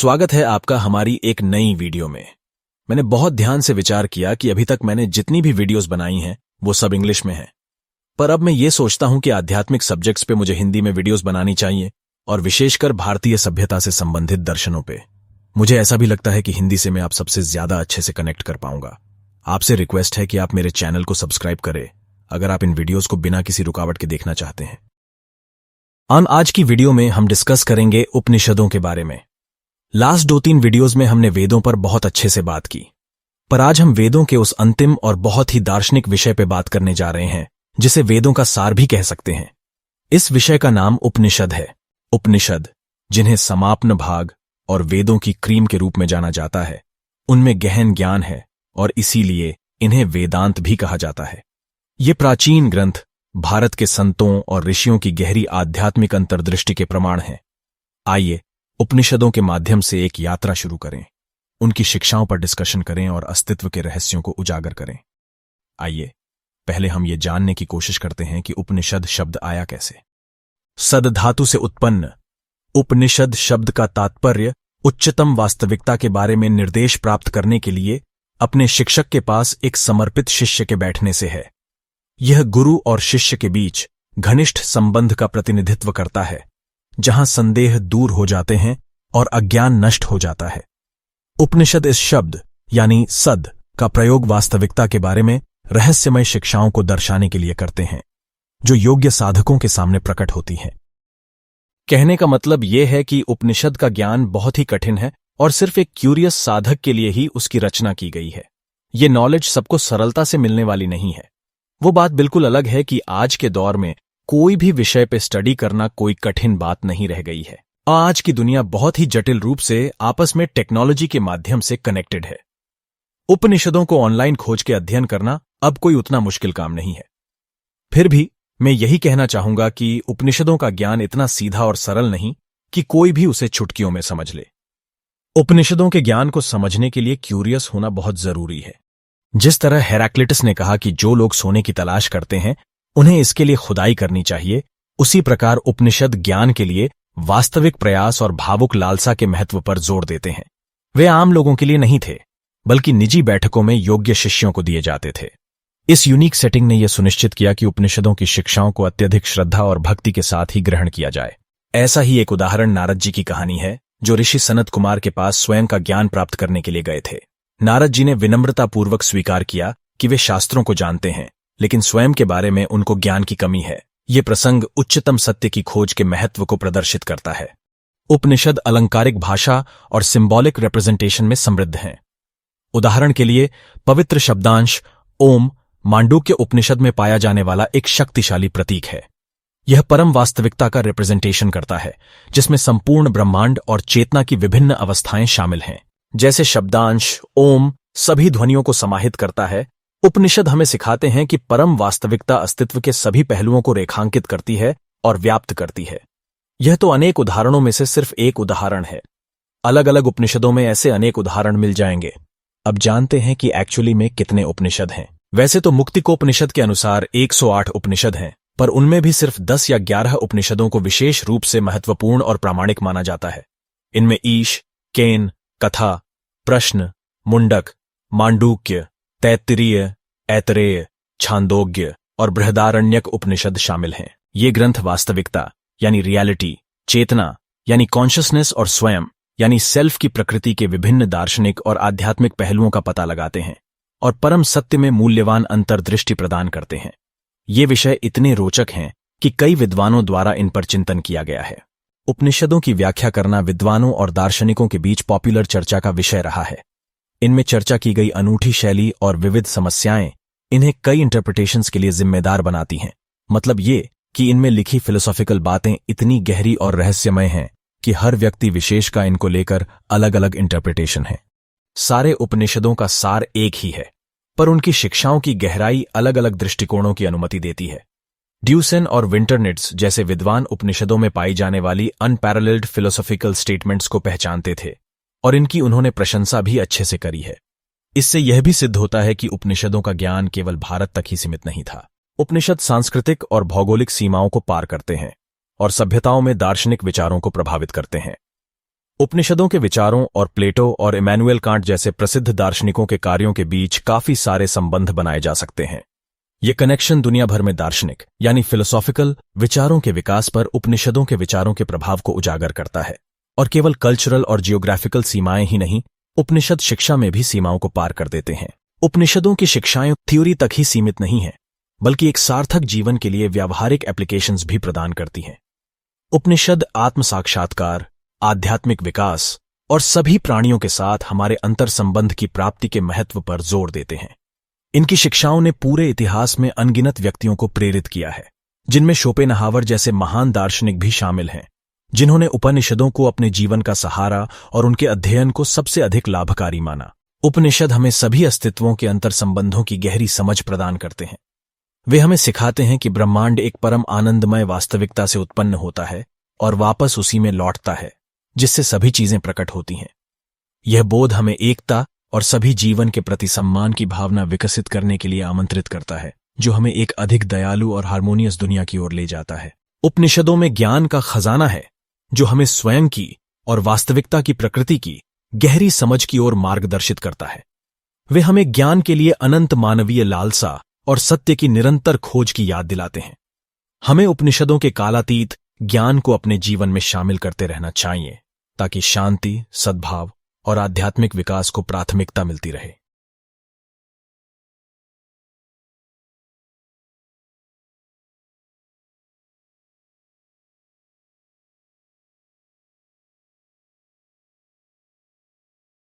स्वागत है आपका हमारी एक नई वीडियो में। मैंने बहुत ध्यान से विचार किया कि अभी तक मैंने जितनी भी वीडियोस बनाई हैं वो सब इंग्लिश में हैं, पर अब मैं ये सोचता हूं कि आध्यात्मिक सब्जेक्ट्स पे मुझे हिंदी में वीडियोस बनानी चाहिए, और विशेषकर भारतीय सभ्यता से संबंधित दर्शनों पे। मुझे ऐसा भी लगता है कि हिंदी से मैं आप सबसे ज्यादा अच्छे से कनेक्ट कर पाऊंगा। आपसे रिक्वेस्ट है कि आप मेरे चैनल को सब्सक्राइब करें अगर आप इन वीडियोस को बिना किसी रुकावट के देखना चाहते हैं। आज की वीडियो में हम डिस्कस करेंगे उपनिषदों के बारे में। लास्ट 2-3 वीडियोस में हमने वेदों पर बहुत अच्छे से बात की, पर आज हम वेदों के उस अंतिम और बहुत ही दार्शनिक विषय पे बात करने जा रहे हैं जिसे वेदों का सार भी कह सकते हैं। इस विषय का नाम उपनिषद है। उपनिषद, जिन्हें समापन भाग और वेदों की क्रीम के रूप में जाना जाता है, उनमें गहन ज्ञान है और इसीलिए इन्हें वेदांत भी कहा जाता है। ये प्राचीन ग्रंथ भारत के संतों और ऋषियों की गहरी आध्यात्मिक अंतर्दृष्टि के प्रमाण हैं। आइए उपनिषदों के माध्यम से एक यात्रा शुरू करें, उनकी शिक्षाओं पर डिस्कशन करें और अस्तित्व के रहस्यों को उजागर करें। आइए पहले हम ये जानने की कोशिश करते हैं कि उपनिषद शब्द आया कैसे। सद धातु से उत्पन्न उपनिषद शब्द का तात्पर्य उच्चतम वास्तविकता के बारे में निर्देश प्राप्त करने के लिए अपने शिक्षक के पास एक समर्पित शिष्य के बैठने से है। यह गुरु और शिष्य के बीच घनिष्ठ संबंध का प्रतिनिधित्व करता है, जहां संदेह दूर हो जाते हैं और अज्ञान नष्ट हो जाता है। उपनिषद इस शब्द यानी सद का प्रयोग वास्तविकता के बारे में रहस्यमय शिक्षाओं को दर्शाने के लिए करते हैं, जो योग्य साधकों के सामने प्रकट होती हैं। कहने का मतलब यह है कि उपनिषद का ज्ञान बहुत ही कठिन है और सिर्फ एक क्यूरियस साधक के लिए ही उसकी रचना की गई है। ये नॉलेज सबको सरलता से मिलने वाली नहीं है। वो बात बिल्कुल अलग है कि आज के दौर में कोई भी विषय पे स्टडी करना कोई कठिन बात नहीं रह गई है। आज की दुनिया बहुत ही जटिल रूप से आपस में टेक्नोलॉजी के माध्यम से कनेक्टेड है। उपनिषदों को ऑनलाइन खोज के अध्ययन करना अब कोई उतना मुश्किल काम नहीं है। फिर भी मैं यही कहना चाहूंगा कि उपनिषदों का ज्ञान इतना सीधा और सरल नहीं कि कोई भी उसे चुटकियों में समझ ले। उपनिषदों के ज्ञान को समझने के लिए क्यूरियस होना बहुत जरूरी है। जिस तरह हेराक्लिटस ने कहा कि जो लोग सोने की तलाश करते हैं उन्हें इसके लिए खुदाई करनी चाहिए, उसी प्रकार उपनिषद ज्ञान के लिए वास्तविक प्रयास और भावुक लालसा के महत्व पर जोर देते हैं। वे आम लोगों के लिए नहीं थे, बल्कि निजी बैठकों में योग्य शिष्यों को दिए जाते थे। इस यूनिक सेटिंग ने यह सुनिश्चित किया कि उपनिषदों की शिक्षाओं को अत्यधिक श्रद्धा और भक्ति के साथ ही ग्रहण किया जाए। ऐसा ही एक उदाहरण नारद जी की कहानी है, जो ऋषि सनत कुमार के पास स्वयं का ज्ञान प्राप्त करने के लिए गए थे। नारद जी ने विनम्रतापूर्वक स्वीकार किया कि वे शास्त्रों को जानते हैं, लेकिन स्वयं के बारे में उनको ज्ञान की कमी है। ये प्रसंग उच्चतम सत्य की खोज के महत्व को प्रदर्शित करता है। उपनिषद अलंकारिक भाषा और सिंबॉलिक रिप्रेजेंटेशन में समृद्ध हैं। उदाहरण के लिए पवित्र शब्दांश ओम मांडूक्य उपनिषद में पाया जाने वाला एक शक्तिशाली प्रतीक है। यह परम वास्तविकता का रिप्रेजेंटेशन करता है, जिसमें संपूर्ण ब्रह्मांड और चेतना की विभिन्न अवस्थाएं शामिल हैं। जैसे शब्दांश ओम सभी ध्वनियों को समाहित करता है, उपनिषद हमें सिखाते हैं कि परम वास्तविकता अस्तित्व के सभी पहलुओं को रेखांकित करती है और व्याप्त करती है। यह तो अनेक उदाहरणों में से सिर्फ एक उदाहरण है। अलग अलग उपनिषदों में ऐसे अनेक उदाहरण मिल जाएंगे। अब जानते हैं कि एक्चुअली में कितने उपनिषद हैं। वैसे तो मुक्तिकोपनिषद के अनुसार 108 उपनिषद हैं, पर उनमें भी सिर्फ 10 या 11 उपनिषदों को विशेष रूप से महत्वपूर्ण और प्रामाणिक माना जाता है। इनमें ईश, केन, कथा, प्रश्न, मुंडक, मांडूक्य, तैत्तिरीय, ऐतरेय, छांदोग्य और बृहदारण्यक उपनिषद शामिल हैं। ये ग्रंथ वास्तविकता यानी रियलिटी, चेतना यानी कॉन्शियसनेस और स्वयं यानी सेल्फ की प्रकृति के विभिन्न दार्शनिक और आध्यात्मिक पहलुओं का पता लगाते हैं और परम सत्य में मूल्यवान अंतर्दृष्टि प्रदान करते हैं। ये विषय इतने रोचक हैं कि कई विद्वानों द्वारा इन पर चिंतन किया गया है। उपनिषदों की व्याख्या करना विद्वानों और दार्शनिकों के बीच पॉपुलर चर्चा का विषय रहा है। इनमें चर्चा की गई अनूठी शैली और विविध समस्याएं इन्हें कई इंटरप्रिटेशंस के लिए जिम्मेदार बनाती हैं। मतलब ये कि इनमें लिखी फिलोसॉफिकल बातें इतनी गहरी और रहस्यमय हैं कि हर व्यक्ति विशेष का इनको लेकर अलग अलग इंटरप्रिटेशन है। सारे उपनिषदों का सार एक ही है, पर उनकी शिक्षाओं की गहराई अलग अलग दृष्टिकोणों की अनुमति देती है। ड्यूसन और विंटरनिट्स जैसे विद्वान उपनिषदों में पाई जाने वाली अनपैरेलल्ड फिलोसॉफिकल स्टेटमेंट्स को पहचानते थे और इनकी उन्होंने प्रशंसा भी अच्छे से करी है। इससे यह भी सिद्ध होता है कि उपनिषदों का ज्ञान केवल भारत तक ही सीमित नहीं था। उपनिषद सांस्कृतिक और भौगोलिक सीमाओं को पार करते हैं और सभ्यताओं में दार्शनिक विचारों को प्रभावित करते हैं। उपनिषदों के विचारों और प्लेटो और इमैनुएल कांट जैसे प्रसिद्ध दार्शनिकों के कार्यों के बीच काफी सारे संबंध बनाए जा सकते हैं। ये कनेक्शन दुनिया भर में दार्शनिक यानी फिलोसॉफिकल विचारों के विकास पर उपनिषदों के विचारों के प्रभाव को उजागर करता है। और केवल कल्चरल और जियोग्राफिकल सीमाएं ही नहीं, उपनिषद शिक्षा में भी सीमाओं को पार कर देते हैं। उपनिषदों की शिक्षाएं थ्योरी तक ही सीमित नहीं हैं, बल्कि एक सार्थक जीवन के लिए व्यावहारिक एप्लीकेशंस भी प्रदान करती हैं। उपनिषद आत्म साक्षात्कार, आध्यात्मिक विकास और सभी प्राणियों के साथ हमारे अंतर संबंध की प्राप्ति के महत्व पर जोर देते हैं। इनकी शिक्षाओं ने पूरे इतिहास में अनगिनत व्यक्तियों को प्रेरित किया है, जिनमें शोपेनहावर जैसे महान दार्शनिक भी शामिल हैं, जिन्होंने उपनिषदों को अपने जीवन का सहारा और उनके अध्ययन को सबसे अधिक लाभकारी माना। उपनिषद हमें सभी अस्तित्वों के अंतर संबंधों की गहरी समझ प्रदान करते हैं। वे हमें सिखाते हैं कि ब्रह्मांड एक परम आनंदमय वास्तविकता से उत्पन्न होता है और वापस उसी में लौटता है, जिससे सभी चीजें प्रकट होती हैं। यह बोध हमें एकता और सभी जीवन के प्रति सम्मान की भावना विकसित करने के लिए आमंत्रित करता है, जो हमें एक अधिक दयालु और हार्मोनियस दुनिया की ओर ले जाता है। उपनिषदों में ज्ञान का खजाना है, जो हमें स्वयं की और वास्तविकता की प्रकृति की गहरी समझ की ओर मार्गदर्शित करता है। वे हमें ज्ञान के लिए अनंत मानवीय लालसा और सत्य की निरंतर खोज की याद दिलाते हैं। हमें उपनिषदों के कालातीत ज्ञान को अपने जीवन में शामिल करते रहना चाहिए, ताकि शांति, सद्भाव और आध्यात्मिक विकास को प्राथमिकता मिलती रहे।